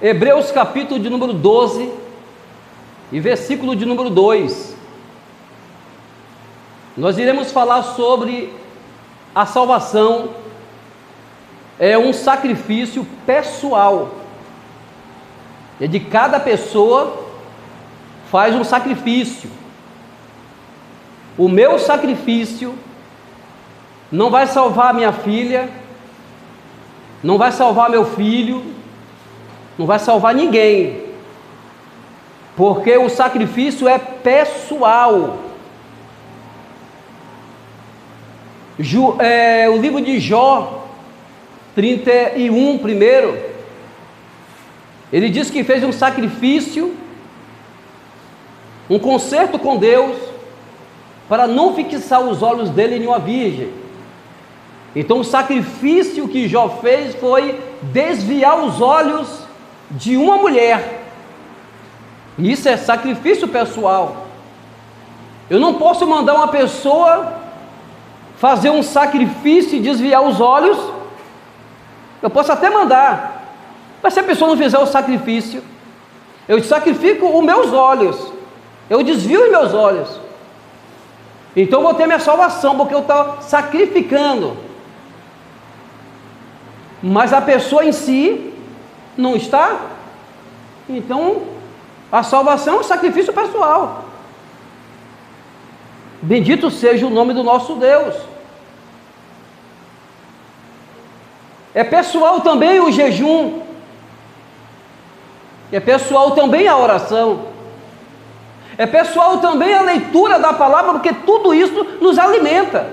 Hebreus capítulo de número 12 e versículo de número 2. Nós iremos falar sobre a salvação. É um sacrifício pessoal. É de cada pessoa faz um sacrifício. O meu sacrifício não vai salvar minha filha, não vai salvar meu filho, não vai salvar ninguém, porque o sacrifício é pessoal. O livro de Jó 31, primeiro, ele diz que fez um sacrifício, um concerto com Deus, para não fixar os olhos dele em uma virgem. Então o sacrifício que Jó fez foi desviar os olhos de uma mulher. Isso é sacrifício pessoal. Eu não posso mandar uma pessoa fazer um sacrifício e desviar os olhos. Eu posso até mandar, mas se a pessoa não fizer o sacrifício, eu sacrifico os meus olhos, eu desvio os meus olhos. Então eu vou ter minha salvação, porque eu estou sacrificando. Mas a pessoa em si não está. Então a salvação é um sacrifício pessoal. Bendito seja o nome do nosso Deus. É pessoal também o jejum. É pessoal também a oração. É pessoal também a leitura da palavra, porque tudo isso nos alimenta.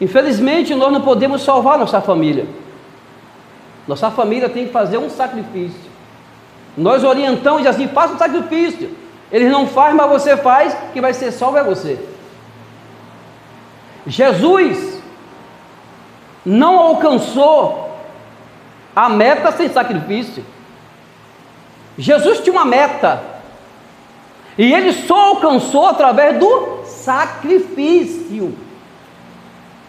Infelizmente, nós não podemos salvar nossa família. Nossa família tem que fazer um sacrifício. Nós orientamos e assim, faça um sacrifício. Eles não fazem, mas você faz, que vai ser salvo é você. Jesus não alcançou a meta sem sacrifício. Jesus tinha uma meta, e ele só alcançou através do sacrifício.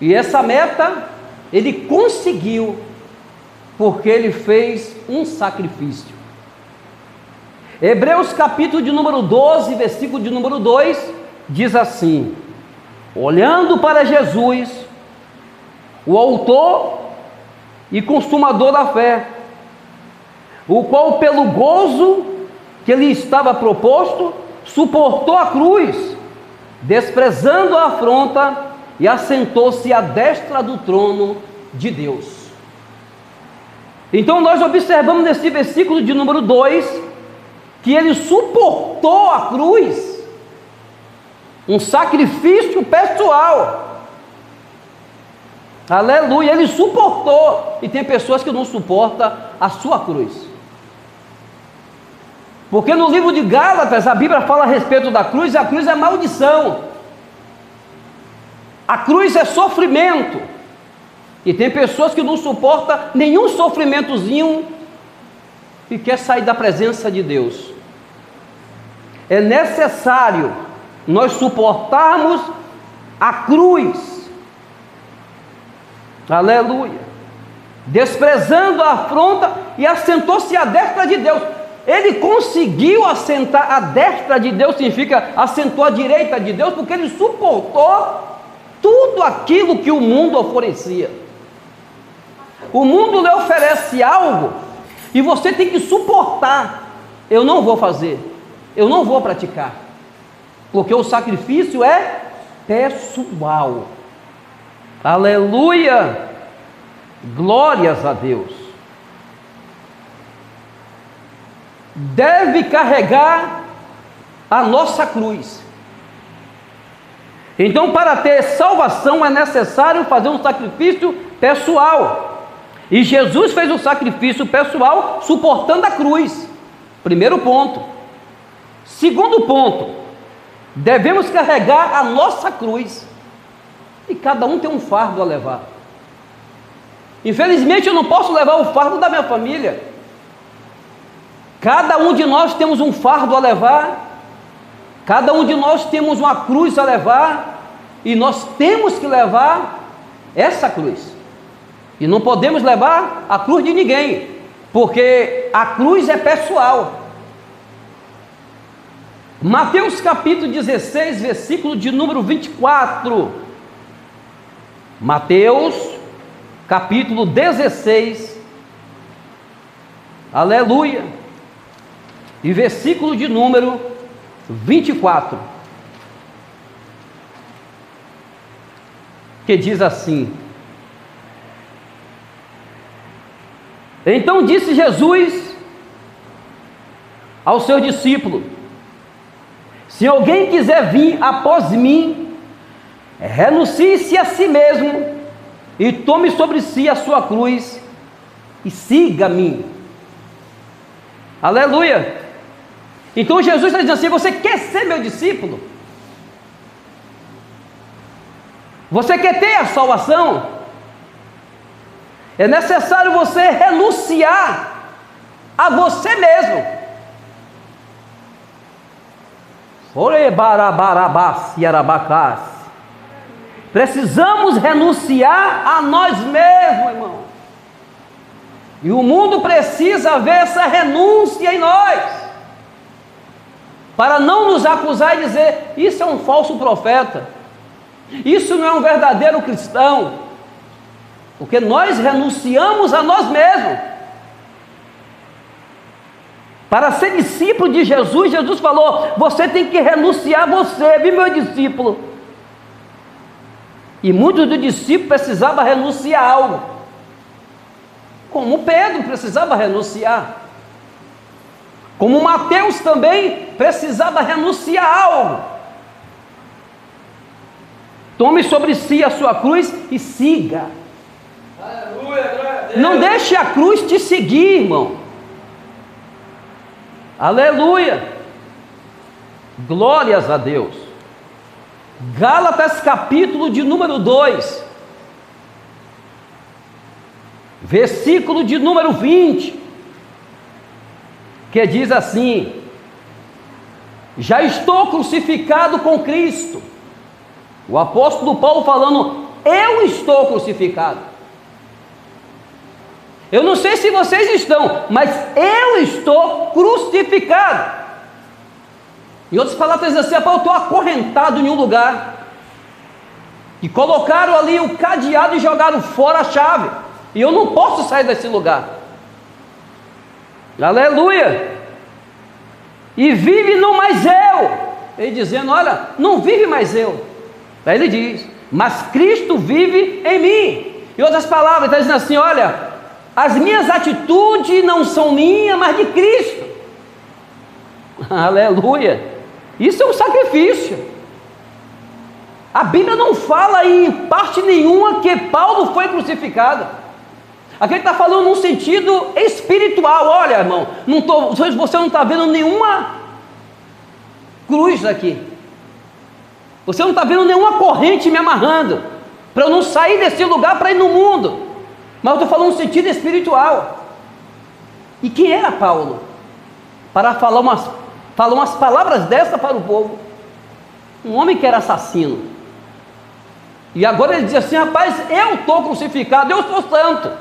E essa meta ele conseguiu, porque ele fez um sacrifício. Hebreus capítulo de número 12, versículo de número 2, diz assim: olhando para Jesus, o autor e consumador da fé, o qual pelo gozo que lhe estava proposto, suportou a cruz, desprezando a afronta, e assentou-se à destra do trono de Deus. Então nós observamos nesse versículo de número 2, que ele suportou a cruz, um sacrifício pessoal. Aleluia, ele suportou. E tem pessoas que não suportam a sua cruz, porque no livro de Gálatas a Bíblia fala a respeito da cruz, e a cruz é maldição, a cruz é sofrimento. E tem pessoas que não suportam nenhum sofrimentozinho e quer sair da presença de Deus. É necessário nós suportarmos a cruz. Aleluia. Desprezando a afronta, e assentou-se à destra de Deus. Ele conseguiu assentar à destra de Deus, significa assentou à direita de Deus, porque ele suportou tudo aquilo que o mundo oferecia. O mundo lhe oferece algo e você tem que suportar. Eu não vou fazer, eu não vou praticar, porque o sacrifício é pessoal. Aleluia, glórias a Deus. Deve carregar a nossa cruz. Então, para ter salvação é necessário fazer um sacrifício pessoal. E Jesus fez o sacrifício pessoal suportando a cruz. Primeiro ponto. Segundo ponto, devemos carregar a nossa cruz. E cada um tem um fardo a levar. Infelizmente eu não posso levar o fardo da minha família. Cada um de nós temos um fardo a levar. Cada um de nós temos uma cruz a levar, e nós temos que levar essa cruz, e não podemos levar a cruz de ninguém. porque a cruz é pessoal. Mateus capítulo 16, versículo de número 24. Mateus capítulo 16, aleluia, e versículo de número 24, que diz assim: então disse Jesus ao seu discípulo: se alguém quiser vir após mim, renuncie-se a si mesmo e tome sobre si a sua cruz e siga-me. Aleluia. Então Jesus está dizendo assim: você quer ser meu discípulo? Você quer ter a salvação? É necessário você renunciar a você mesmo. Precisamos renunciar a nós mesmos, irmão. E o mundo precisa ver essa renúncia em nós, para não nos acusar e dizer: isso é um falso profeta, isso não é um verdadeiro cristão, porque nós renunciamos a nós mesmos. Para ser discípulo de Jesus, Jesus falou: você tem que renunciar a você, viu, meu discípulo? E muitos dos discípulos precisavam renunciar a algo, como Pedro precisava renunciar, como Mateus também precisava renunciar a algo. Tome sobre si a sua cruz e siga. Aleluia, não deixe a cruz te seguir, irmão. Aleluia, glórias a Deus. Gálatas capítulo de número 2, versículo de número 20, que diz assim: já estou crucificado com Cristo. O apóstolo Paulo falando: eu estou crucificado. Eu não sei se vocês estão, mas eu estou crucificado. Em outras palavras, diz assim: eu estou acorrentado em um lugar, e colocaram ali o cadeado e jogaram fora a chave, e eu não posso sair desse lugar. Aleluia. E vive não mais eu. Ele dizendo: olha, não vive mais eu. Aí ele diz: mas Cristo vive em mim. Em outras palavras, ele está dizendo assim: olha, as minhas atitudes não são minhas, mas de Cristo. Aleluia. Isso é um sacrifício. A Bíblia não fala em parte nenhuma que Paulo foi crucificado. Aqui ele está falando num sentido espiritual. Olha, irmão, você não está vendo nenhuma cruz aqui. Você não está vendo nenhuma corrente me amarrando para eu não sair desse lugar para ir no mundo. Mas eu estou falando no sentido espiritual. E quem era Paulo para falar umas palavras dessas para o povo? Um homem que era assassino. E agora ele diz assim: rapaz, eu estou crucificado, eu sou santo.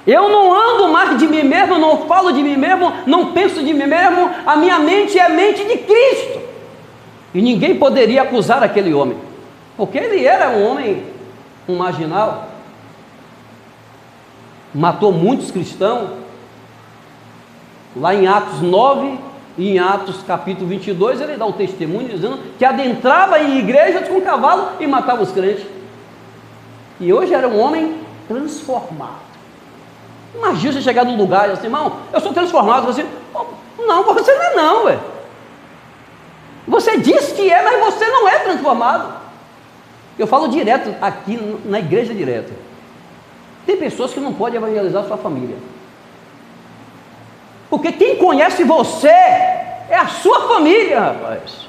Eu não ando mais de mim mesmo, não falo de mim mesmo, não penso de mim mesmo. A minha mente é a mente de Cristo. E ninguém poderia acusar aquele homem, porque ele era um homem, um marginal. Matou muitos cristãos. Lá em Atos 9 e em Atos capítulo 22, ele dá o testemunho dizendo que adentrava em igrejas com cavalo e matava os crentes. E hoje era um homem transformado. Imagina você chegar num lugar e assim: irmão, eu sou transformado. Você, não, você não é não, velho. Você diz que é, mas você não é transformado. Eu falo direto aqui na igreja direto. Tem pessoas que não podem evangelizar a sua família, porque quem conhece você é a sua família, rapaz.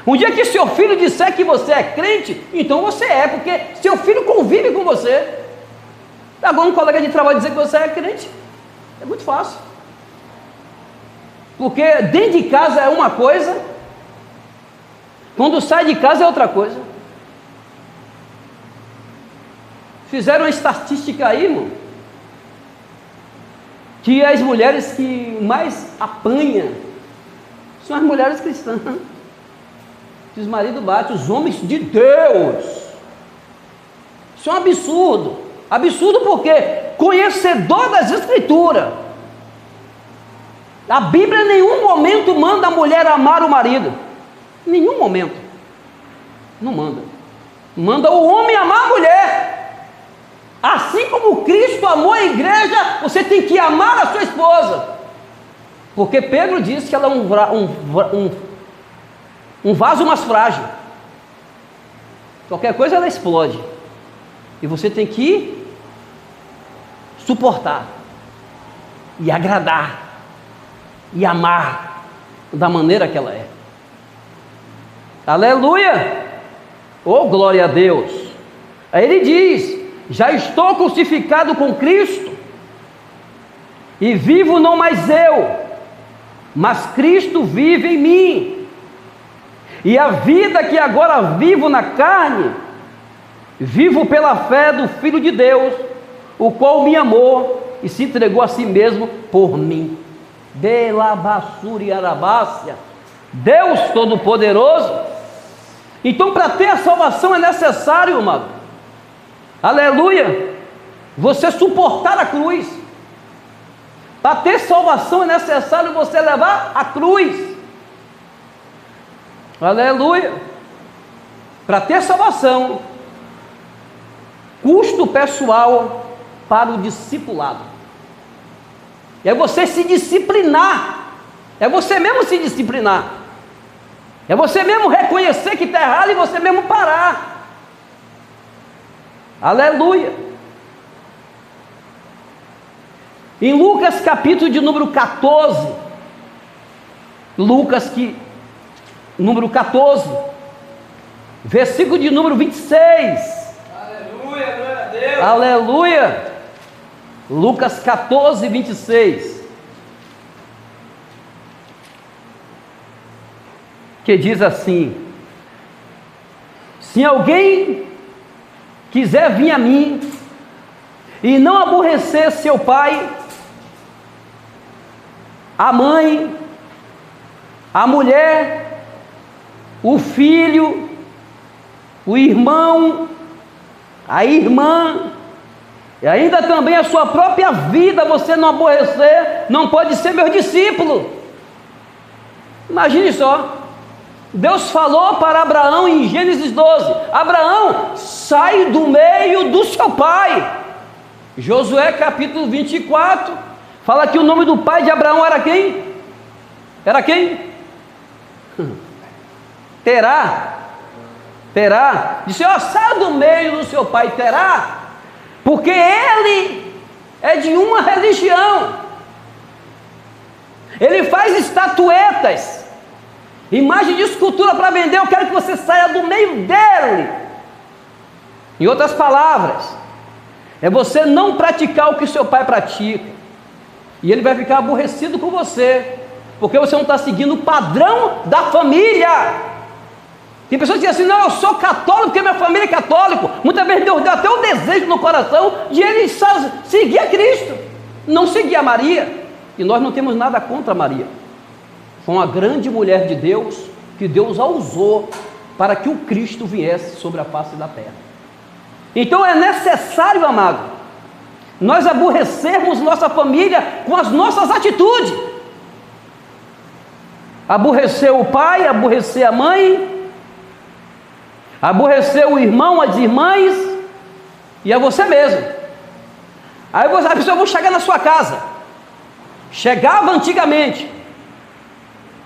Um dia que seu filho disser que você é crente, então você é, porque seu filho convive com você. Agora um colega de trabalho dizer que você é crente, é muito fácil, porque dentro de casa é uma coisa, quando sai de casa é outra coisa. Fizeram uma estatística aí, irmão. que as mulheres que mais apanham são as mulheres cristãs. Que os maridos batem, os homens de Deus. Isso é um absurdo. Absurdo porque conhecedor das Escrituras. A Bíblia em nenhum momento manda a mulher amar o marido. Em nenhum momento. Não manda. Manda o homem amar a mulher. Assim como Cristo amou a igreja, você tem que amar a sua esposa. Porque Pedro disse que ela é um vaso mais frágil. Qualquer coisa ela explode. E você tem que suportar. E agradar. E amar da maneira que ela é. Aleluia! Oh, glória a Deus! Aí ele diz: já estou crucificado com Cristo, e vivo não mais eu, mas Cristo vive em mim. E a vida que agora vivo na carne, vivo pela fé do Filho de Deus, o qual me amou e se entregou a si mesmo por mim. Bela basura e arabácia, Deus Todo-Poderoso. Então, para ter a salvação é necessário, amado, aleluia, você suportar a cruz. Para ter salvação é necessário você levar a cruz. Aleluia. Para ter salvação, custo pessoal para o discipulado. É você se disciplinar. É você mesmo se disciplinar. É você mesmo reconhecer que está errado e você mesmo parar. Aleluia. Em Lucas capítulo de número 14, número 14, versículo de número 26. Aleluia, glória a Deus. Aleluia. Lucas 14, 26. Que diz assim: se alguém quiser vir a mim e não aborrecer seu pai, a mãe, a mulher, o filho, o irmão, a irmã, e ainda também a sua própria vida, você não aborrecer, não pode ser meu discípulo. Imagine só, Deus falou para Abraão em Gênesis 12: Abraão, sai do meio do seu pai. Josué capítulo 24, fala que o nome do pai de Abraão era quem? Era quem? Terá. Disse: ó, sai do meio do seu pai Terá, porque ele é de uma religião, ele faz estatuetas, imagem de escultura para vender. Eu quero que você saia do meio dele. Em outras palavras, é você não praticar o que seu pai pratica, e ele vai ficar aborrecido com você, porque você não está seguindo o padrão da família. Tem pessoas que dizem assim: não, eu sou católico porque minha família é católico. Muitas vezes Deus deu até um desejo no coração de ele seguir a Cristo, não seguir a Maria. E nós não temos nada contra Maria. Foi uma grande mulher de Deus, que Deus a usou para que o Cristo viesse sobre a face da terra. Então é necessário, amado, nós aborrecermos nossa família com as nossas atitudes. Aborrecer o pai, aborrecer a mãe, aborrecer o irmão, as irmãs, e a você mesmo. Aí a pessoa vai chegar na sua casa. Chegava antigamente,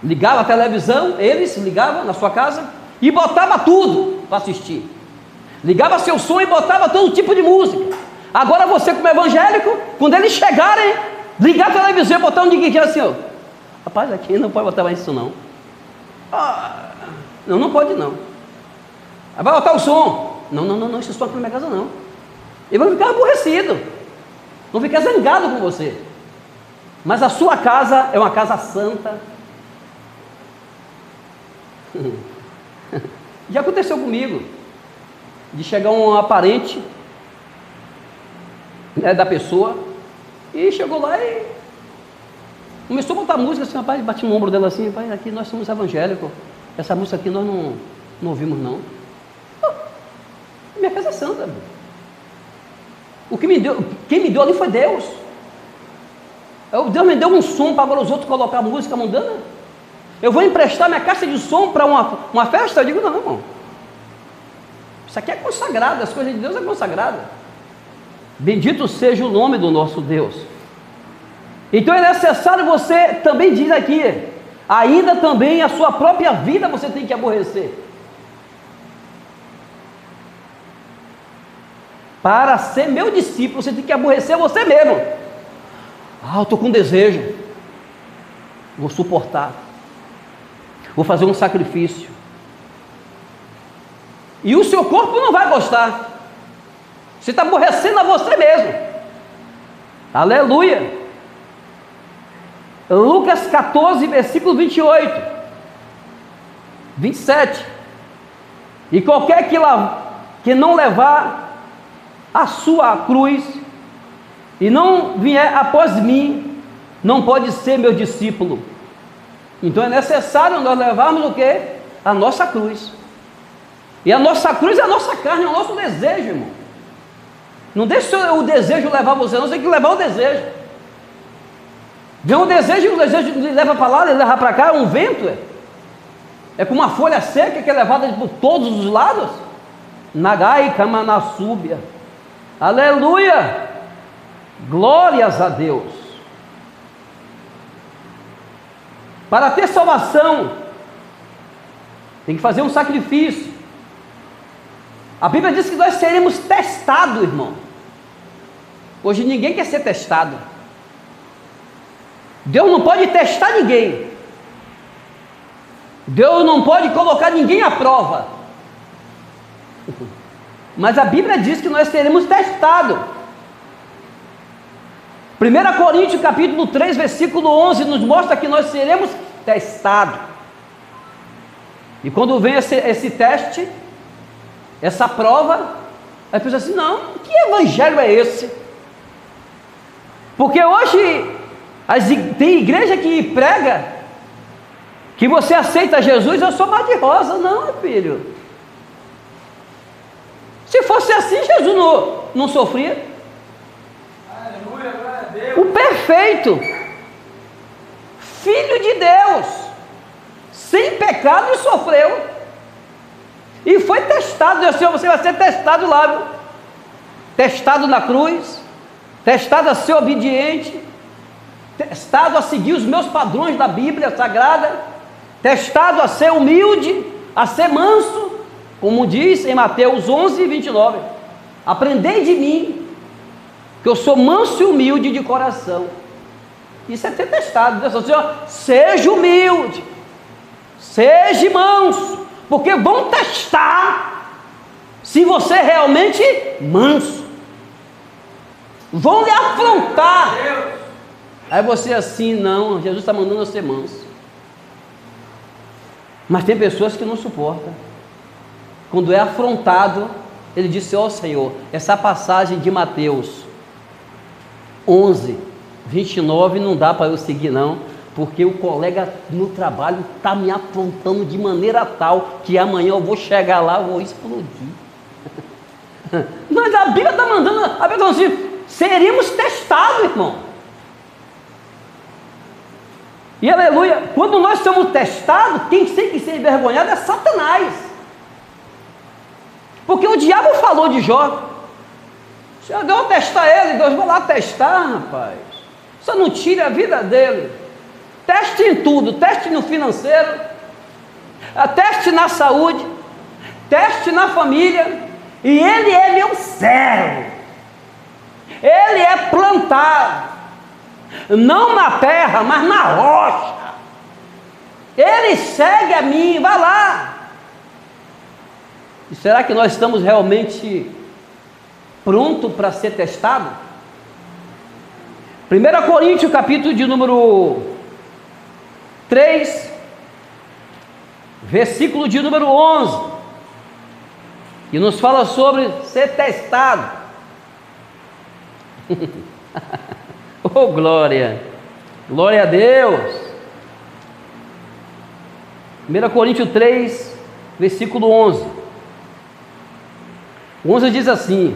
ligava a televisão, eles ligavam na sua casa e botava tudo para assistir. Ligava seu som e botava todo tipo de música. Agora você, como evangélico, quando eles chegarem, ligar a televisão e botar um ninguém assim, ó, rapaz, aqui não pode botar mais isso não. Não pode não. Vai botar o som. Não, esse som aqui na minha casa não. Ele vai ficar aborrecido, não ficar zangado com você. Mas a sua casa é uma casa santa. Já aconteceu comigo, de chegar um parente, né, da pessoa, e chegou lá e Começou a botar música assim, rapaz, bati no ombro dela assim, rapaz, aqui nós somos evangélicos, essa música aqui nós não ouvimos não. Minha casa é santa. Quem me deu ali foi Deus. Deus me deu um som para agora os outros colocar música mundana. Eu vou emprestar minha caixa de som para uma festa? Eu digo, não, irmão. Isso aqui é consagrado, as coisas de Deus é consagrada. Bendito seja o nome do nosso Deus. Então é necessário, você também diz aqui, ainda também a sua própria vida você tem que aborrecer. Para ser meu discípulo, você tem que aborrecer você mesmo. Eu estou com desejo, vou suportar, vou fazer um sacrifício. E o seu corpo não vai gostar. Você está aborrecendo a você mesmo. Aleluia. Lucas 14, versículo 28, 27. E qualquer que não levar a sua cruz e não vier após mim, não pode ser meu discípulo. Então é necessário nós levarmos o quê? A nossa cruz. E a nossa cruz é a nossa carne, é o nosso desejo, irmão. Não deixe o desejo levar você, não, você tem que levar o desejo. Vem o desejo leva para lá, ele leva para cá, é um vento. É como uma folha seca que é levada por todos os lados. Nagai Kamanassúbia. Aleluia! Glórias a Deus. Para ter salvação, tem que fazer um sacrifício. A Bíblia diz que nós seremos testados, irmão. Hoje ninguém quer ser testado. Deus não pode testar ninguém. Deus não pode colocar ninguém à prova. Mas a Bíblia diz que nós seremos testados. 1 Coríntios capítulo 3, versículo 11, nos mostra que nós seremos testados. E quando vem esse teste, essa prova, aí pensa assim, não, que evangelho é esse? Porque hoje tem igreja que prega que você aceita Jesus, eu sou mar de rosa. Não, meu filho. Se fosse assim, Jesus não sofria. Aleluia, glória a Deus. O perfeito Filho de Deus, sem pecado, e sofreu. E foi testado. Deus, Senhor, você vai ser testado lá, viu? Testado na cruz, testado a ser obediente, testado a seguir os meus padrões da Bíblia Sagrada, testado a ser humilde, a ser manso, como diz em Mateus 11, 29. Aprendei de mim, que eu sou manso e humilde de coração. Isso é ter testado. Deus falou, Senhor, seja humilde, seja manso, porque vão testar se você é realmente manso. Vão lhe afrontar. Aí você assim, não, Jesus está mandando eu ser manso. Mas tem pessoas que não suportam. Quando é afrontado, ele disse, ó Senhor, essa passagem de Mateus 11, 29 não dá para eu seguir não, porque o colega no trabalho está me afrontando de maneira tal que amanhã eu vou chegar lá e vou explodir. Mas a Bíblia está mandando, a Bíblia está falando assim, seríamos testados, irmão. E aleluia, quando nós somos testados, quem tem que ser envergonhado é Satanás. Porque o diabo falou de Jó. Senhor, Deus vai testar ele, Deus vai lá testar, rapaz. Só não tire a vida dele. Teste em tudo, teste no financeiro, teste na saúde, teste na família. E ele é meu servo. Ele é plantado, não na terra, mas na rocha. Ele segue a mim, vai lá. E será que nós estamos realmente prontos para ser testados? 1 Coríntios, capítulo de número 3, versículo de número 11, que nos fala sobre ser testado. Oh glória! Glória a Deus. 1 Coríntios 3, versículo 11. O 11 diz assim: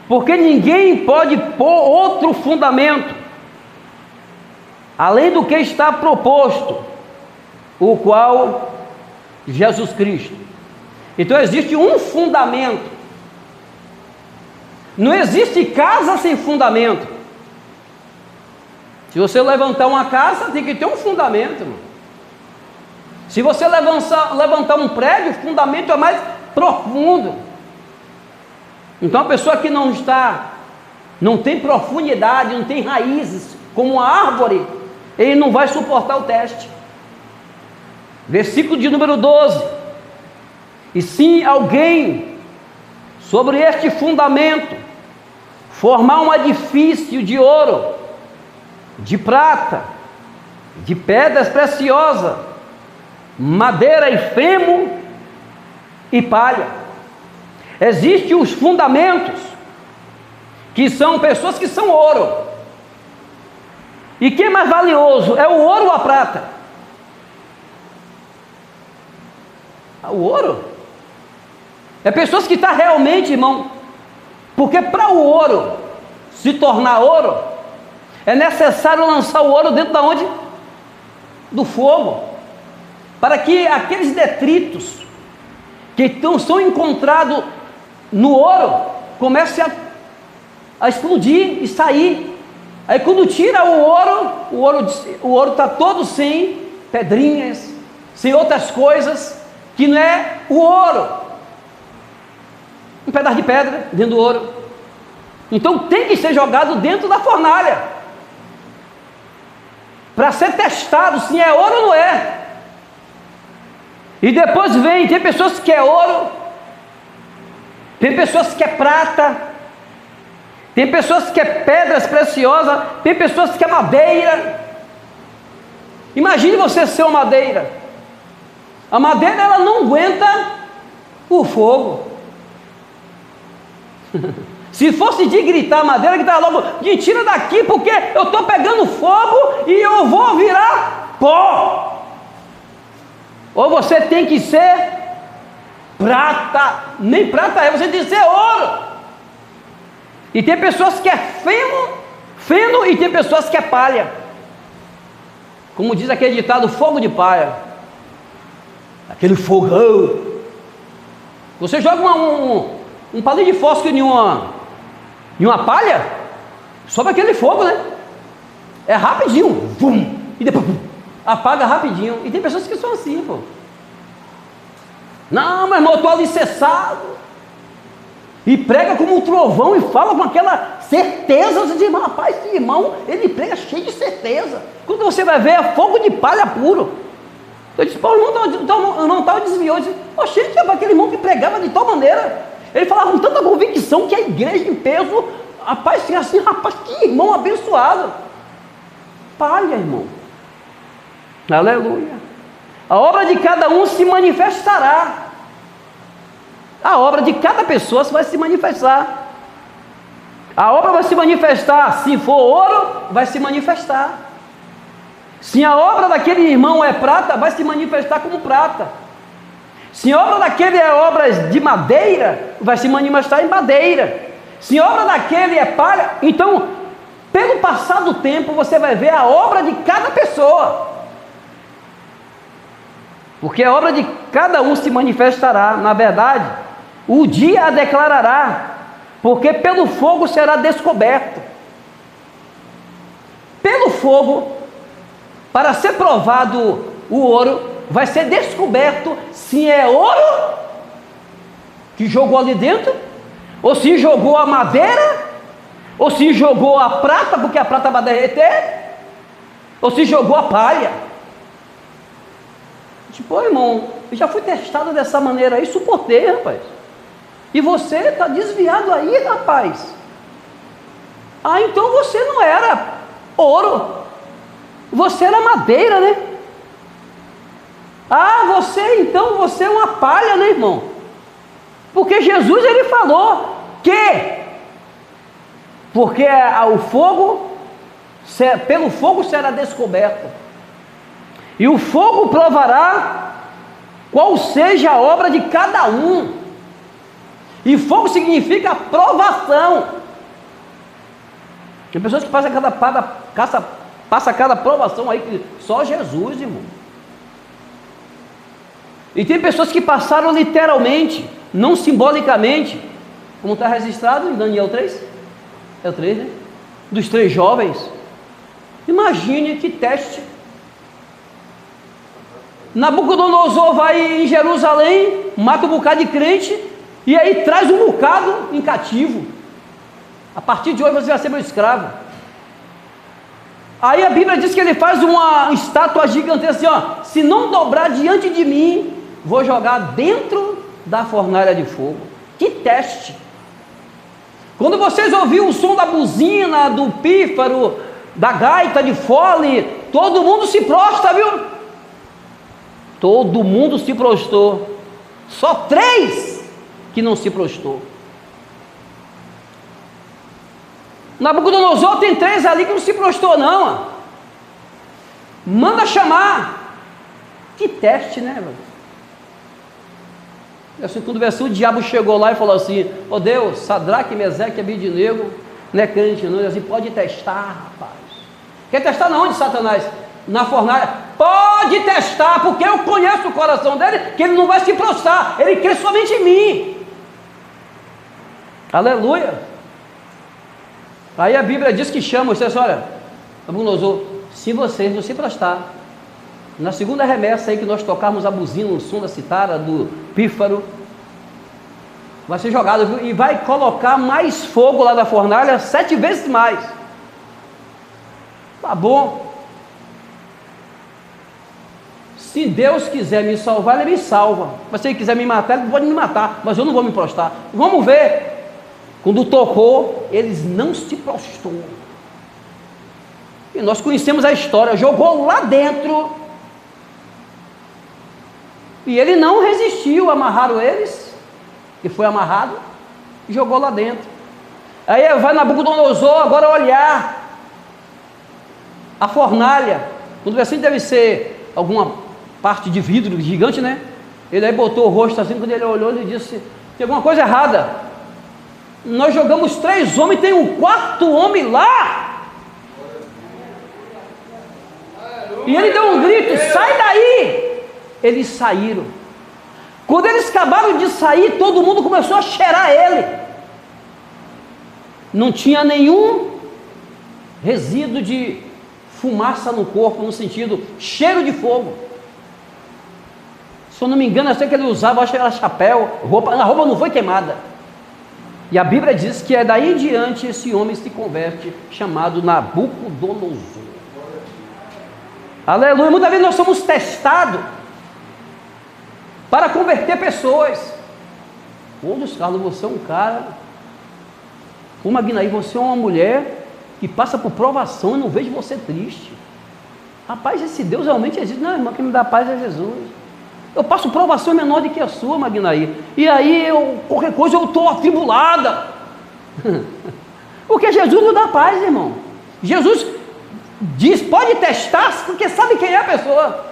porque ninguém pode pôr outro fundamento, além do que está proposto, o qual Jesus Cristo. Então existe um fundamento. Não existe casa sem fundamento. Se você levantar uma casa, tem que ter um fundamento, irmão. Se você levantar um prédio, o fundamento é mais profundo. Então a pessoa que não tem profundidade, não tem raízes, como uma árvore, ele não vai suportar o teste. Versículo de número 12: e se alguém sobre este fundamento formar um edifício de ouro, de prata, de pedras preciosas, madeira e feno e palha. Existem os fundamentos, que são pessoas que são ouro. E quem é mais valioso? É o ouro ou a prata? O ouro. É pessoas que estão realmente, irmão, porque para o ouro se tornar ouro, é necessário lançar o ouro dentro da onde? Do fogo, para que aqueles detritos que são encontrados no ouro comecem a explodir e sair. Aí quando tira o ouro está todo sem pedrinhas, sem outras coisas, que não é o ouro, um pedaço de pedra dentro do ouro. Então tem que ser jogado dentro da fornalha, para ser testado se é ouro ou não é. E depois tem pessoas que é ouro, tem pessoas que é prata, tem pessoas que é pedras preciosas, tem pessoas que é madeira. Imagine você ser uma madeira. A madeira, ela não aguenta o fogo. Se fosse de gritar a madeira, que estava logo, de tira daqui, porque eu estou pegando fogo e eu vou virar pó. Ou você tem que ser prata, nem prata é, você tem que ser ouro. E tem pessoas que é feno e tem pessoas que é palha. Como diz aquele ditado, fogo de palha. Aquele fogão. Você joga um palito de fósforo em uma palha, sobe aquele fogo, né? É rapidinho, vum, e depois apaga rapidinho. E tem pessoas que são assim, pô. Não, meu irmão, eu estou alicerçado. E prega como um trovão e fala com aquela certeza. Você diz, rapaz, esse irmão, ele prega cheio de certeza. Quando você vai ver, é fogo de palha puro. Eu disse, pô, o irmão estava desviou. Eu disse, poxa, aquele irmão que pregava de tal maneira. Ele falava com tanta convicção que a igreja em peso, rapaz, assim, rapaz, que irmão abençoado. Palha, irmão. Aleluia. A obra de cada um se manifestará. A obra de cada pessoa vai se manifestar. A obra vai se manifestar. Se for ouro, vai se manifestar. Se a obra daquele irmão é prata, vai se manifestar como prata. Se a obra daquele é obras de madeira, vai se manifestar em madeira. Se a obra daquele é palha, então, pelo passar do tempo, você vai ver a obra de cada pessoa. Porque a obra de cada um se manifestará. Na verdade, o dia a declarará, porque pelo fogo será descoberto. Pelo fogo, para ser provado o ouro, vai ser descoberto se é ouro que jogou ali dentro, ou se jogou a madeira, ou se jogou a prata, porque a prata vai derreter, ou se jogou a palha. Tipo, irmão, eu já fui testado dessa maneira aí, suportei, rapaz. E você está desviado aí, rapaz. Ah, então você não era ouro, você era madeira, né? Ah, você é uma palha, né, irmão? Porque Jesus, ele falou que, porque o fogo pelo fogo será descoberta, e o fogo provará qual seja a obra de cada um. E fogo significa provação. Tem pessoas que passam cada provação aí, que só Jesus, irmão. E tem pessoas que passaram literalmente, não simbolicamente, como está registrado em Daniel 3. É o 3, né? Dos 3 jovens. Imagine que teste. Nabucodonosor vai em Jerusalém, mata um bocado de crente, e aí traz um bocado em cativo. A partir de hoje você vai ser meu escravo. Aí a Bíblia diz que ele faz uma estátua gigantesca assim, ó: se não dobrar diante de mim, vou jogar dentro da fornalha de fogo. Que teste! Quando vocês ouviram o som da buzina, do pífaro, da gaita de fole, todo mundo se prostra, viu? Todo mundo se prostrou. Só 3 que não se prostrou. Nabucodonosor tem 3 ali que não se prostrou não, ó. Manda chamar. Que teste, né, velho? Assim, quando o diabo chegou lá e falou assim: ó Deus, Sadraque, Meseque e Abednego não é crente não. Ele assim: pode testar, rapaz. Quer testar na onde, Satanás? Na fornalha. Pode testar, porque eu conheço o coração dele, que ele não vai se prostrar, ele crê somente em mim. Aleluia. Aí a Bíblia diz que chama você assim: olha, Nabucodonosor, se vocês não se prostrar, na segunda remessa aí que nós tocarmos a buzina, o som da citara, do pífaro, vai ser jogado, viu? E vai colocar mais fogo lá da fornalha, 7 vezes mais. Tá bom. Se Deus quiser me salvar, Ele me salva. Mas se Ele quiser me matar, Ele pode me matar, mas eu não vou me prostrar. Vamos ver. Quando tocou, eles não se prostrou. E nós conhecemos a história. Jogou lá dentro, e ele não resistiu. Amarraram eles, e foi amarrado, e jogou lá dentro. Aí vai Nabucodonosor agora olhar a fornalha. Quando assim deve ser alguma parte de vidro gigante, né? Ele aí botou o rosto assim. Quando ele olhou, ele disse: tem alguma coisa errada. Nós jogamos 3 homens, tem um 4º homem lá. E ele deu um grito: sai daí. Eles saíram. Quando eles acabaram de sair, todo mundo começou a cheirar ele. Não tinha nenhum resíduo de fumaça no corpo, no sentido cheiro de fogo. Se eu não me engano, eu sei que ele usava, acho que era chapéu, roupa. A roupa não foi queimada. E a Bíblia diz que é daí em diante esse homem se converte, chamado Nabucodonosor. Aleluia. Muitas vezes nós somos testados para converter pessoas. Ô Deus, Carlos, você é um cara. Ô Magnaí, você é uma mulher que passa por provação e não vejo você triste. Rapaz, esse Deus realmente existe. Não, irmão, quem me dá paz é Jesus. Eu passo provação menor do que a sua, Magnaí. E aí, qualquer coisa eu estou atribulada. Porque Jesus não dá paz, irmão. Jesus diz: pode testar, porque sabe quem é a pessoa.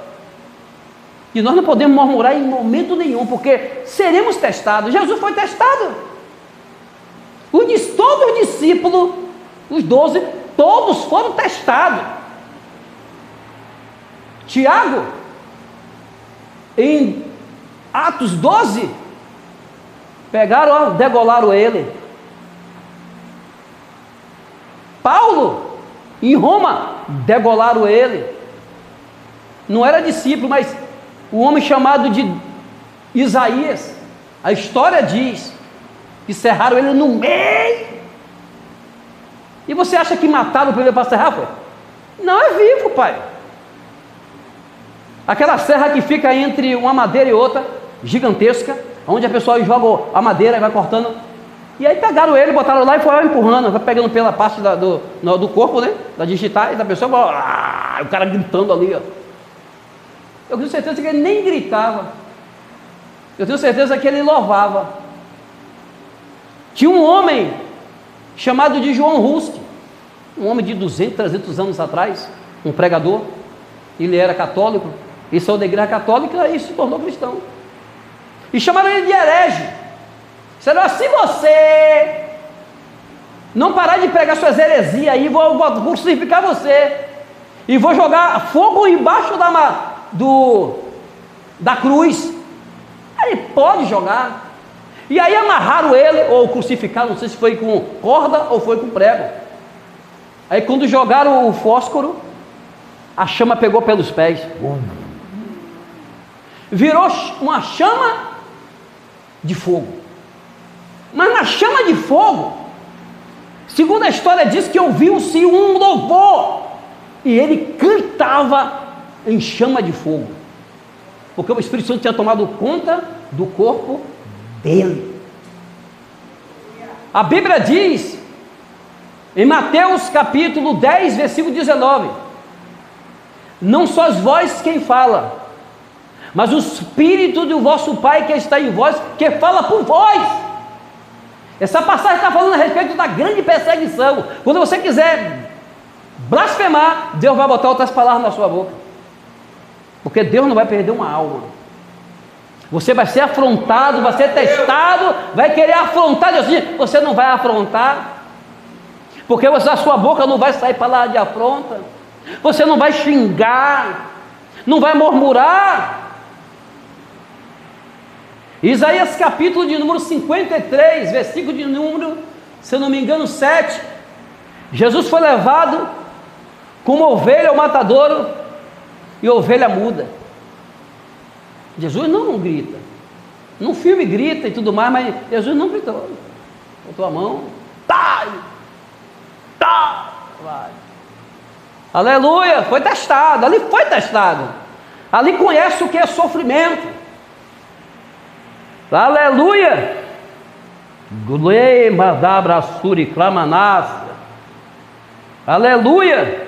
E nós não podemos murmurar em momento nenhum, porque seremos testados. Jesus foi testado. Todos os discípulos, os 12, todos foram testados. Tiago, em Atos 12, pegaram, degolaram ele. Paulo, em Roma, degolaram ele. Não era discípulo, mas o homem chamado de Isaías, a história diz que serraram ele no meio. E você acha que mataram o primeiro para serrar? Foi? Não, é vivo, pai. Aquela serra que fica entre uma madeira e outra, gigantesca, onde a pessoa joga a madeira e vai cortando. E aí pegaram ele, botaram lá e foram empurrando, vai pegando pela parte do corpo, né? Das digitais da pessoa, o cara gritando ali, ó. Eu tenho certeza que ele nem gritava. Eu tenho certeza que ele louvava. Tinha um homem chamado de João Ruski. Um homem de 200, 300 anos atrás, um pregador, ele era católico, e saiu da igreja católica e se tornou cristão. E chamaram ele de herege. Disseram, se você não parar de pregar suas heresias aí, vou crucificar você. E vou jogar fogo embaixo da cruz. Aí pode jogar. E aí amarraram ele, ou crucificaram, não sei se foi com corda ou foi com prego. Aí quando jogaram o fósforo, a chama pegou pelos pés. Virou uma chama de fogo. Mas na chama de fogo, segundo a história diz que ouviu-se um louvor. E ele cantava em chama de fogo. Porque o Espírito Santo tinha tomado conta do corpo dele. A Bíblia diz, em Mateus capítulo 10, versículo 19: não sois vós quem fala, mas o Espírito do vosso Pai que está em vós, que fala por vós. Essa passagem está falando a respeito da grande perseguição. Quando você quiser blasfemar, Deus vai botar outras palavras na sua boca. Porque Deus não vai perder uma alma. Você vai ser afrontado, vai ser testado, vai querer afrontar Deus. Você não vai afrontar, porque a sua boca não vai sair palavra de afronta. Você não vai xingar, não vai murmurar. Isaías capítulo de número 53, versículo de número, se eu não me engano, 7. Jesus foi levado como ovelha ao matadouro e ovelha muda. Jesus não grita. No filme grita e tudo mais, mas Jesus não gritou. Botou a mão, tá, vai. Aleluia, foi testado, ali foi testado. Ali conhece o que é sofrimento. Aleluia. Glema da braçura e clamanácia. Aleluia.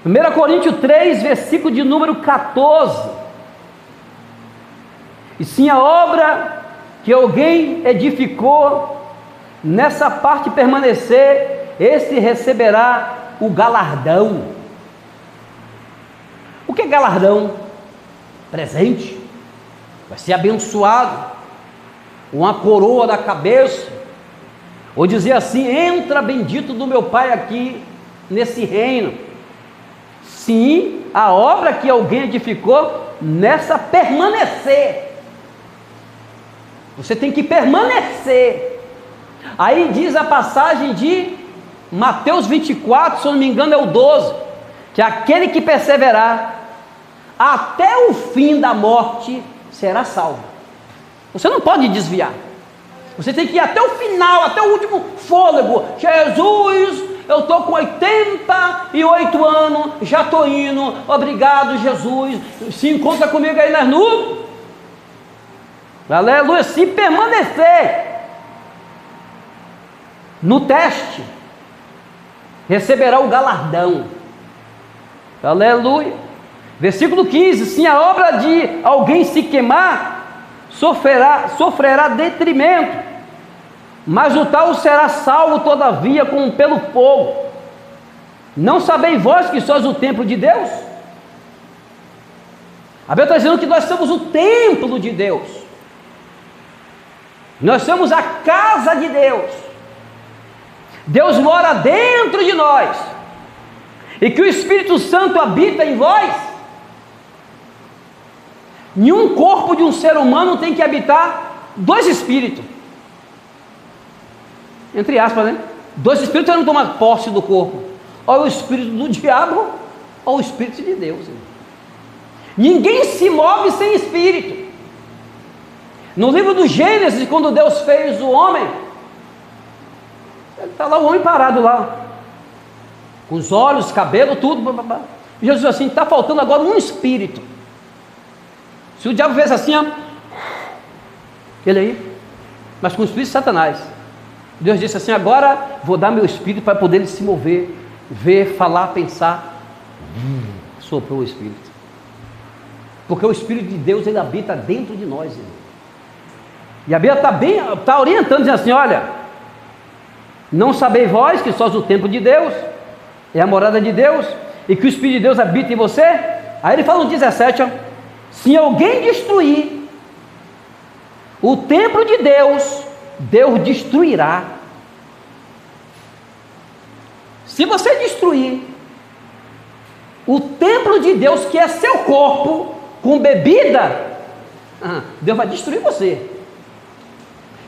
1 Coríntios 3, versículo de número 14. E sim a obra que alguém edificou, nessa parte permanecer, esse receberá o galardão. O que é galardão? Presente. Vai ser abençoado. Uma coroa da cabeça. Ou dizer assim, entra bendito do meu Pai aqui, nesse reino. Sim, a obra que alguém edificou, nessa permanecer. Você tem que permanecer. Aí diz a passagem de Mateus 24, se eu não me engano é o 12, que aquele que perseverar até o fim da morte será salvo. Você não pode desviar. Você tem que ir até o final, até o último fôlego. Jesus, eu estou com 88 anos, já estou indo, obrigado Jesus, se encontra comigo aí nas nuvens. Aleluia. Se permanecer no teste, receberá o galardão. Aleluia. Versículo 15: se a obra de alguém se queimar, sofrerá detrimento, mas o tal será salvo todavia como pelo fogo. Não sabeis vós que sois o templo de Deus? A Bíblia está dizendo que nós somos o templo de Deus. Nós somos a casa de Deus. Deus mora dentro de nós. E que o Espírito Santo habita em vós. Nenhum corpo de um ser humano tem que habitar dois espíritos. Entre aspas, né? Dois espíritos não tomam posse do corpo. Ou o espírito do diabo, ou o espírito de Deus. Ninguém se move sem espírito. No livro do Gênesis, quando Deus fez o homem, está lá o homem parado lá, com os olhos, cabelo, tudo. E Jesus disse assim, está faltando agora um espírito. Se o diabo fez assim, ó, ele aí, mas com o espírito de Satanás, Deus disse assim, agora vou dar meu espírito para poder ele se mover, ver, falar, pensar. Soprou o espírito, porque o Espírito de Deus, ele habita dentro de nós, irmão. E a Bíblia está orientando, dizendo assim, olha, Não sabeis vós que sois o templo de Deus, é a morada de Deus, e que o Espírito de Deus habita em você? Aí ele fala no 17, ó, se alguém destruir o templo de Deus, Deus destruirá. Se você destruir o templo de Deus, que é seu corpo, com bebida, Deus vai destruir você.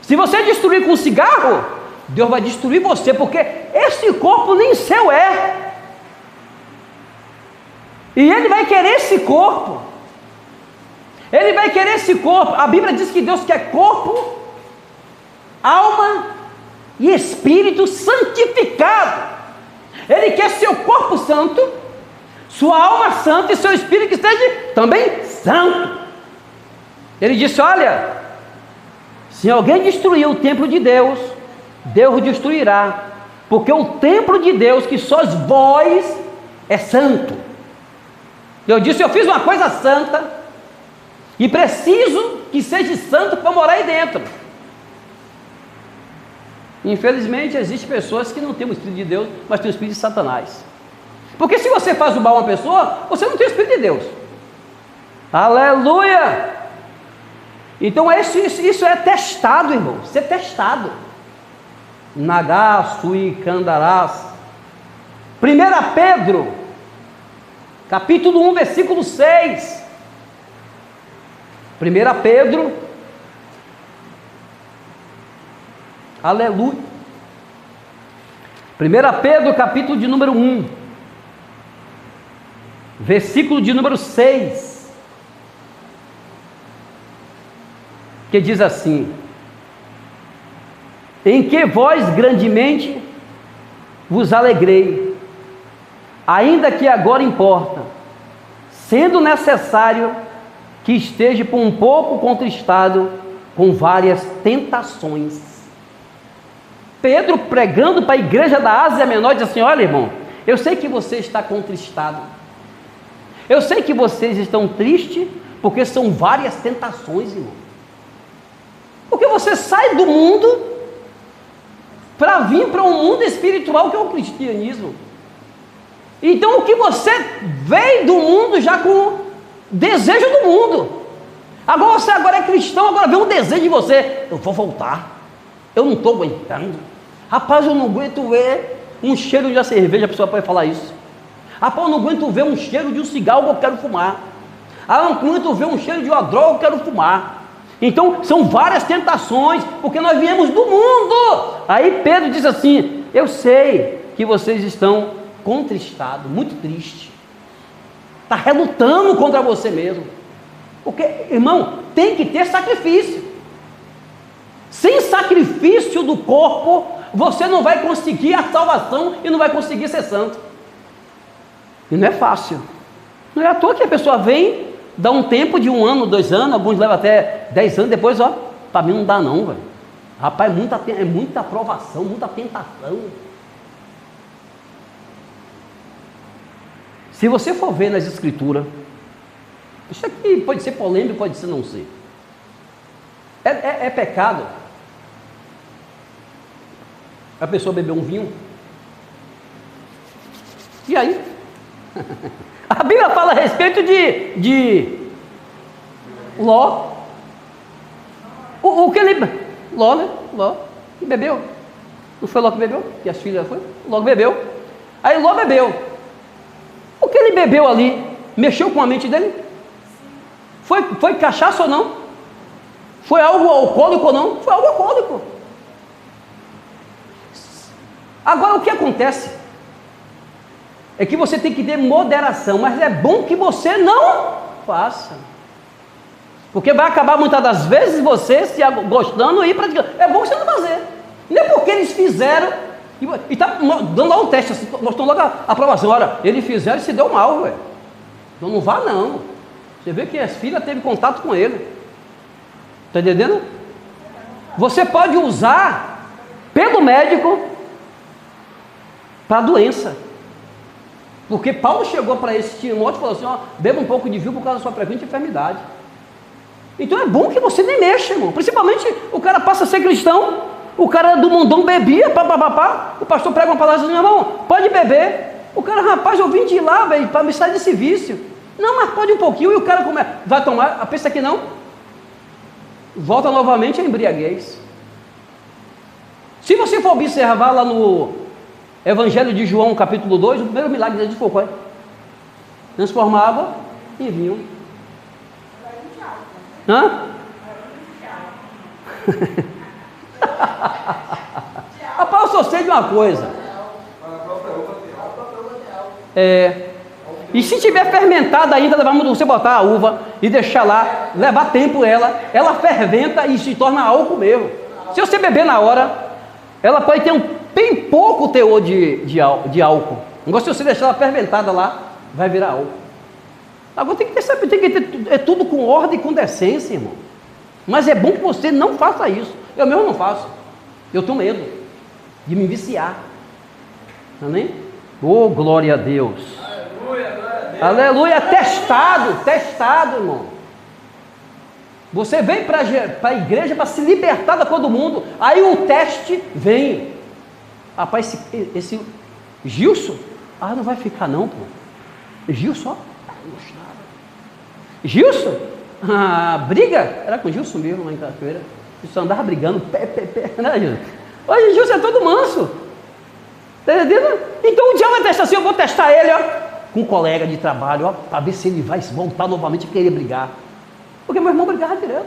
Se você destruir com cigarro, Deus vai destruir você, porque esse corpo nem seu é. E Ele vai querer esse corpo. Ele vai querer esse corpo. A Bíblia diz que Deus quer corpo, alma e espírito santificado. Ele quer seu corpo santo, sua alma santa e seu espírito que esteja também santo. Ele disse, olha, se alguém destruir o templo de Deus, Deus o destruirá, porque o templo de Deus, que sois vós, é santo. Eu disse, eu fiz uma coisa santa, e preciso que seja santo para morar aí dentro. Infelizmente, existem pessoas que não têm o Espírito de Deus, mas têm o Espírito de Satanás. Porque se você faz o mal a uma pessoa, você não tem o Espírito de Deus. Aleluia! Então isso é testado, irmão. Isso é testado. Nagá, Sui, Candarás. 1 Pedro, capítulo 1, versículo 6. 1 Pedro, aleluia. 1 Pedro, capítulo de número 1, versículo de número 6, que diz assim: em que vós grandemente vos alegrei, ainda que agora importa, sendo necessário que esteja por um pouco contristado com várias tentações. Pedro, pregando para a igreja da Ásia Menor, diz assim: olha, irmão, eu sei que você está contristado, eu sei que vocês estão tristes, porque são várias tentações, irmão. Porque você sai do mundo para vir para um mundo espiritual que é o cristianismo. Então o que você veio do mundo já com desejo do mundo, agora você é cristão, agora vem um desejo de você: eu vou voltar, eu não estou aguentando, rapaz, eu não aguento ver um cheiro de cerveja. A pessoa pode falar isso: rapaz, eu não aguento ver um cheiro de um cigarro, eu quero fumar. Eu não aguento ver um cheiro de uma droga, eu quero fumar. Então são várias tentações, porque nós viemos do mundo. Aí Pedro diz assim: eu sei que vocês estão contristados, muito tristes, está relutando contra você mesmo, porque, irmão, tem que ter sacrifício. Sem sacrifício do corpo, você não vai conseguir a salvação e não vai conseguir ser santo. E não é fácil. Não é à toa que a pessoa vem, dá um tempo de 1 ano, 2 anos, alguns levam até 10 anos, depois, ó, para mim não dá não, velho. Rapaz, é muita provação, muita tentação. Se você for ver nas escrituras, isso aqui pode ser polêmico, pode ser não ser. É pecado a pessoa beber um vinho? E aí? A Bíblia fala a respeito de Ló. O que ele... Ló, né? Ló. E bebeu. Não foi Ló que bebeu? Que as filhas foi? Ló bebeu. Aí Ló bebeu. O que ele bebeu ali mexeu com a mente dele? Foi cachaça ou não? Foi algo alcoólico ou não? Foi algo alcoólico. Agora o que acontece é que você tem que ter moderação, mas é bom que você não faça, porque vai acabar muitas das vezes você se gostando e praticando. É bom você não fazer. Não é porque eles fizeram e está dando lá um teste, assim, mostrando logo a aprovação. Olha, eles fizeram e se deu mal, velho. Então não vá não. Você vê que as filhas teve contato com ele. Está entendendo? Você pode usar pelo médico para a doença. Porque Paulo chegou para esse Timóteo e falou assim: ó, beba um pouco de vinho por causa da sua frequente enfermidade. Então é bom que você nem mexa, irmão. Principalmente o cara passa a ser cristão, O cara do mundão bebia, papapá. O pastor prega uma palavra assim, meu irmão, pode beber. O cara, rapaz, eu vim de lá, velho, para me sair desse vício. Não, mas pode um pouquinho. E o cara vai tomar, pensa que não. Volta novamente a embriaguez. Se você for observar lá no Evangelho de João, capítulo 2, o primeiro milagre de Jesus foi qual? Transformar água em vinho. Hã? Rapaz, eu só sei de uma coisa. E se tiver fermentada ainda, vamos você botar a uva e deixar lá, levar tempo ela ferventa e se torna álcool mesmo. Se você beber na hora, ela pode ter bem pouco teor de álcool. Agora, se você deixar ela ferventada lá, vai virar álcool. Agora tem que ter tudo com ordem e com decência, irmão. Mas é bom que você não faça isso. Eu mesmo não faço. Eu tenho medo de me viciar. Amém? Oh, glória a Deus. Aleluia, glória a Deus. Aleluia, testado, irmão. Você vem para a igreja para se libertar da cor do mundo. Aí o teste vem. Rapaz, esse Gilson, não vai ficar não, pô. Gilson, ó. Gilson, briga, era com o Gilson mesmo lá em Cachoeira. Gilson andava brigando, né, Gilson? Hoje Gilson é todo manso. Tá entendendo? Então o diabo vai testar assim, eu vou testar ele, ó, com um colega de trabalho, ó, para ver se ele vai voltar novamente a querer brigar. Porque meu irmão brigava direto.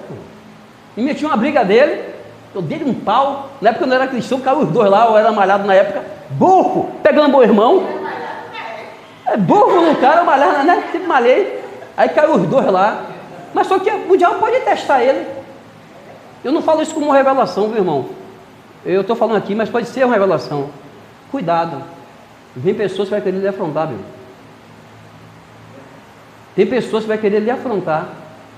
E metia uma briga dele, eu dei um pau. Na época eu não era cristão, caiu os dois lá, eu era malhado na época, burro, pegando meu irmão. Burro no cara, eu malhava, né? Sempre malhei. Aí caiu os dois lá. Mas só que o diabo pode testar ele. Eu não falo isso como uma revelação, meu irmão. Eu estou falando aqui, mas pode ser uma revelação. Cuidado. Vem pessoas que vai querer lhe afrontar, meu. Tem pessoas que vai querer lhe afrontar.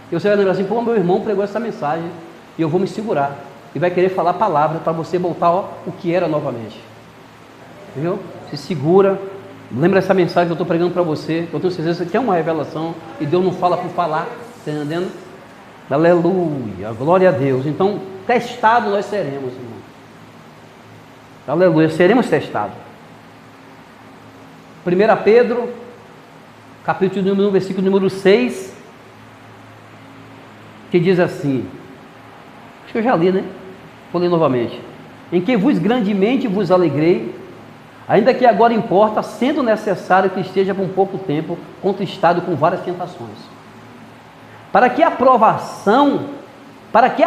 E você vai lembrar assim, pô, meu irmão pregou essa mensagem. E eu vou me segurar. E vai querer falar palavras para você voltar o que era novamente. Entendeu? Se segura. Lembra essa mensagem que eu estou pregando para você. Eu tenho certeza que é uma revelação. E Deus não fala por falar. Está entendendo? Aleluia. Glória a Deus. Então, testado nós seremos, irmão. Aleluia. Seremos testados. 1 Pedro, capítulo número 1, versículo número 6. Que diz assim. Acho que eu já li, né? Vou ler novamente. Em que vos grandemente vos alegrei, ainda que agora importa, sendo necessário que esteja por um pouco tempo contristado com várias tentações, para que a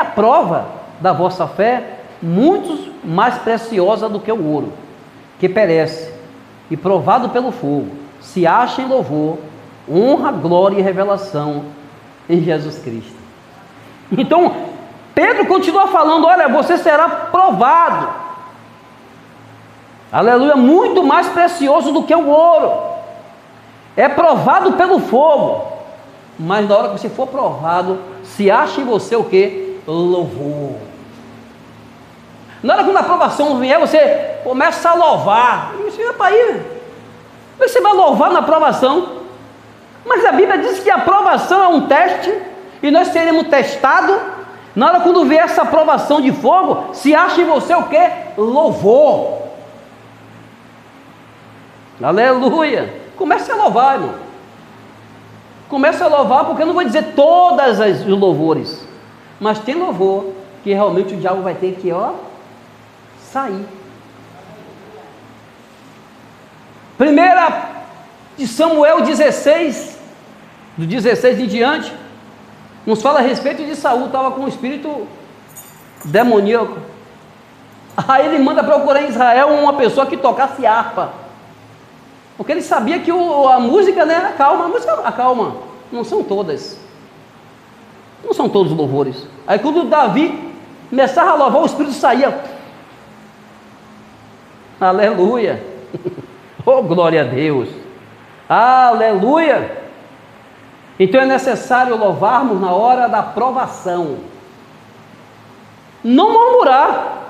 prova da vossa fé, muito mais preciosa do que o ouro, que perece, e provado pelo fogo, se ache em louvor, honra, glória e revelação em Jesus Cristo. Então, Pedro continua falando, olha, você será provado. Aleluia, muito mais precioso do que o ouro. É provado pelo fogo. Mas na hora que você for provado, se acha em você o quê? Louvor. Na hora que a aprovação vier, você começa a louvar. Isso é para ir. Você vai louvar na aprovação. Mas a Bíblia diz que a aprovação é um teste. E nós seremos testados. Na hora quando vier essa aprovação de fogo, se acha em você o quê? Louvor. Aleluia. Comece a louvar, irmão. Comece a louvar, porque eu não vou dizer todas as louvores, mas tem louvor que realmente o diabo vai ter que, sair. 1 de Samuel 16, do 16 em diante, nos fala a respeito de Saul, estava com um espírito demoníaco. Aí ele manda procurar em Israel uma pessoa que tocasse harpa, porque ele sabia que a música, né, acalma. A música acalma, não são todas, não são todos os louvores. Aí quando Davi começava a louvar, o espírito saía. Aleluia. Oh, glória a Deus. Aleluia. Então é necessário louvarmos na hora da provação. Não murmurar.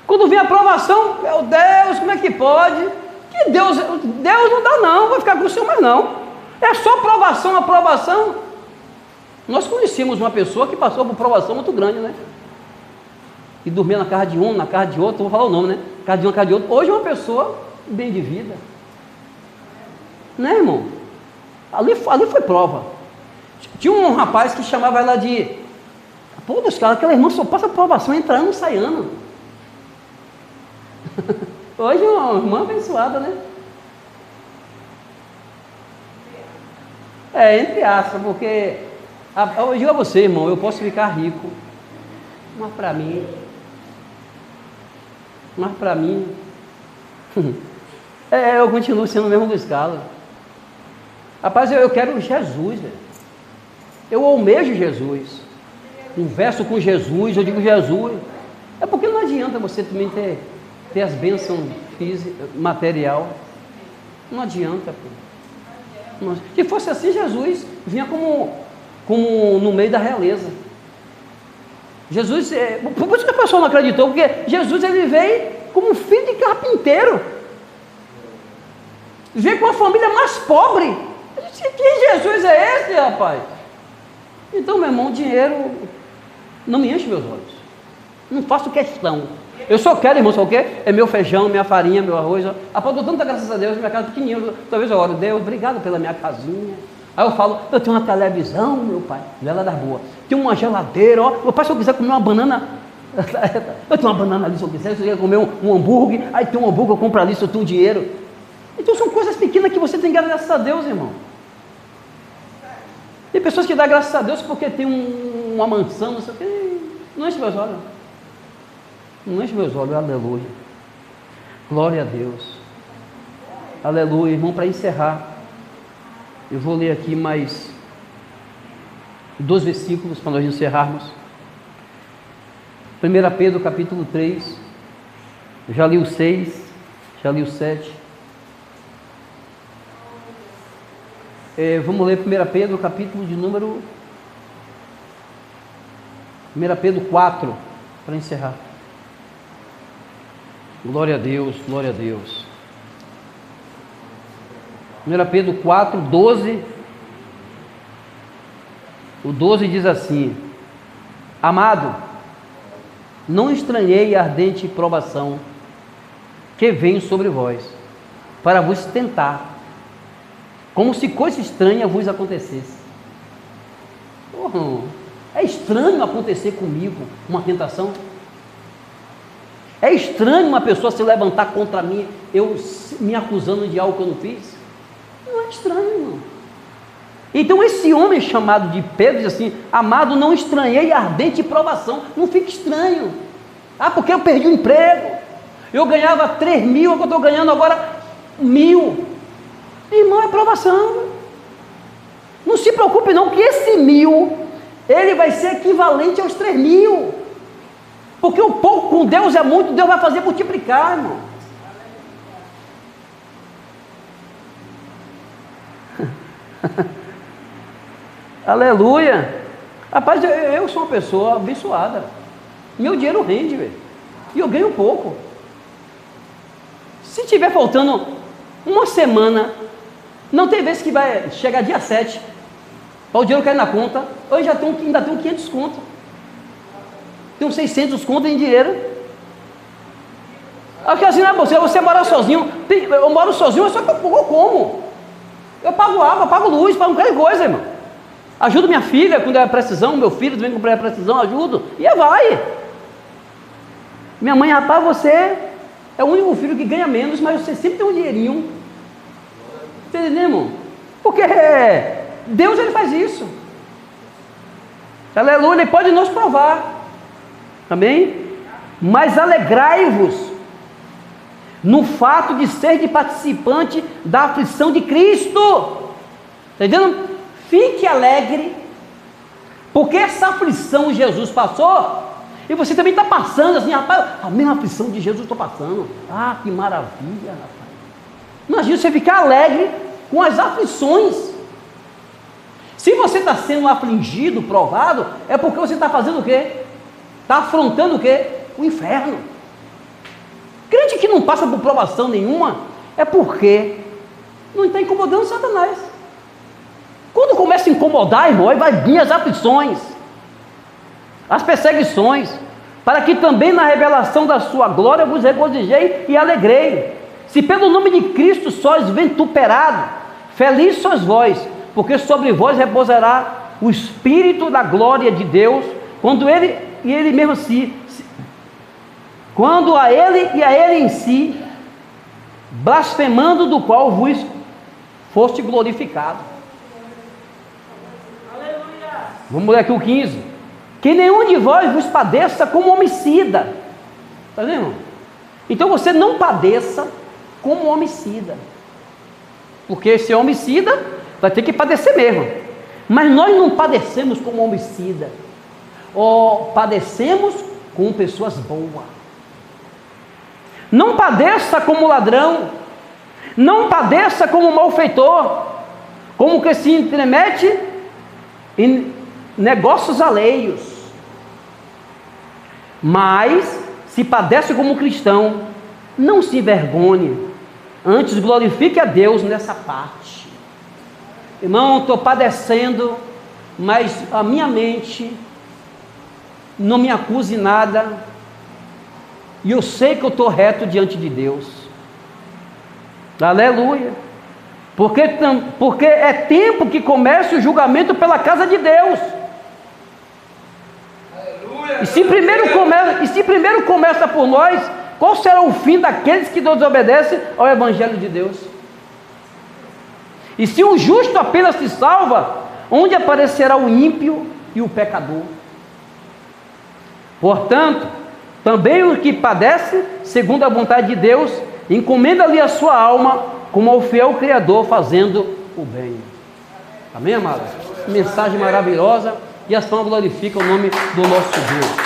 Quando vem a provação, meu Deus, como é que pode? Que Deus não dá não, vai ficar com o Senhor mais não. É só provação, aprovação. Nós conhecemos uma pessoa que passou por provação muito grande, né? e dormia na casa de um, na casa de outro, vou falar o nome, né? Casa de um, na casa de outro. Hoje é uma pessoa bem de vida. Né, irmão? Ali foi prova. Tinha um rapaz que chamava ela de... Pô, Deus, cara, aquela irmã só passa provação entrando e saindo. Hoje é uma irmã abençoada, né? Entre aspas, porque eu digo a você, irmão, eu posso ficar rico, mas para mim, eu continuo sendo o mesmo Luiz Carlos. Rapaz, eu quero Jesus, velho. Eu almejo Jesus. Converso com Jesus, eu digo Jesus. É porque não adianta você também ter as bênçãos físicas, material. Não adianta, pô. Se fosse assim, Jesus vinha como no meio da realeza. Jesus, por isso que a pessoa não acreditou, porque Jesus ele veio como filho de carpinteiro. Veio com a família mais pobre. Que Jesus é esse, rapaz? Então, meu irmão, dinheiro não me enche meus olhos. Não faço questão. Eu só quero, irmão, sabe o quê? É meu feijão, minha farinha, meu arroz. Rapaz, eu dou tanta graças a Deus, minha casa é pequenininha. Talvez eu oro, Deus, obrigado pela minha casinha. Aí eu falo, eu tenho uma televisão, meu pai, ela das boas. Tem uma geladeira, ó. Meu pai, se eu quiser comer uma banana, eu tenho uma banana ali, se eu quiser comer um hambúrguer, aí tem um hambúrguer, eu compro ali, se eu tenho dinheiro. Então são coisas pequenas que você tem que dar graças a Deus, irmão. Tem pessoas que dão graças a Deus porque tem uma mansão, não sei o quê. Não enche meus olhos. Não enche meus olhos, aleluia. Glória a Deus. Aleluia, irmão, para encerrar. Eu vou ler aqui mais 2 versículos para nós encerrarmos. 1 Pedro capítulo 3. Já li o 6, já li o 7. Vamos ler 1 Pedro, capítulo de número 1 Pedro 4, para encerrar. Glória a Deus, glória a Deus. 1 Pedro 4, 12. O 12 diz assim: Amado, não estranhei a ardente provação que vem sobre vós, para vos tentar, como se coisa estranha vos acontecesse. É estranho acontecer comigo uma tentação? É estranho uma pessoa se levantar contra mim, eu me acusando de algo que eu não fiz? Não é estranho, irmão. Então esse homem chamado de Pedro diz assim: amado, não estranhei a ardente provação. Não fica estranho. Porque eu perdi o emprego, eu ganhava 3.000, eu estou ganhando agora 1.000. Irmão, é provação. Não se preocupe não, que esse 1.000 ele vai ser equivalente aos 3.000, porque o pouco com Deus é muito, Deus vai fazer multiplicar, irmão. Aleluia. Rapaz, eu sou uma pessoa abençoada, meu dinheiro rende, velho, e eu ganho pouco. Se tiver faltando uma semana, não tem vez que vai chegar dia 7, para o dinheiro cair na conta, eu ainda tenho 500 conto, tenho 600 conto em dinheiro. Porque assim, não é você morar sozinho, eu moro sozinho, só que eu como, eu pago água, pago luz, pago qualquer coisa, irmão. Ajudo minha filha quando é precisão, meu filho também quando é precisão, ajudo, e vai. Minha mãe, rapaz, você é o único filho que ganha menos, mas você sempre tem um dinheirinho. Você entendeu, irmão? Porque Deus, ele faz isso. Aleluia, ele pode nos provar. Amém? Mas alegrai-vos no fato de ser de participante da aflição de Cristo. Está entendendo? Fique alegre, porque essa aflição Jesus passou, e você também está passando assim, rapaz, a mesma aflição de Jesus estou passando. Que maravilha, rapaz. Imagina você ficar alegre com as aflições. Se você está sendo afligido, provado, é porque você está fazendo o quê? Está afrontando o quê? O inferno. Crente que não passa por provação nenhuma, é porque não está incomodando Satanás. Quando começa a incomodar, irmão, aí vai vir as aflições, as perseguições. para que também na revelação da sua glória vos regozijei e alegrei. Se pelo nome de Cristo sois vituperados, felizes sois vós, porque sobre vós repousará o Espírito da glória de Deus, quando a ele e a ele em si, blasfemando do qual vos foste glorificado. Aleluia. Vamos ler aqui o 15. Que nenhum de vós vos padeça como homicida. Está vendo? Então você não padeça como homicida, porque se é homicida vai ter que padecer mesmo. Mas nós não padecemos como homicida, ou padecemos com pessoas boas. Não padeça como ladrão, não padeça como malfeitor, como que se intromete em negócios alheios. Mas se padece como cristão, não se envergonhe, antes glorifique a Deus nessa parte. Irmão, estou padecendo, mas a minha mente não me acuse nada, e eu sei que eu estou reto diante de Deus. Aleluia. Porque é tempo que comece o julgamento pela casa de Deus. Aleluia. E se primeiro começa por nós, qual será o fim daqueles que desobedecem ao Evangelho de Deus? E se o justo apenas se salva, onde aparecerá o ímpio e o pecador? Portanto, também o que padece, segundo a vontade de Deus, encomenda-lhe a sua alma, como ao fiel Criador, fazendo o bem. Amém, amados? Mensagem maravilhosa, e a ação glorifica o nome do nosso Deus.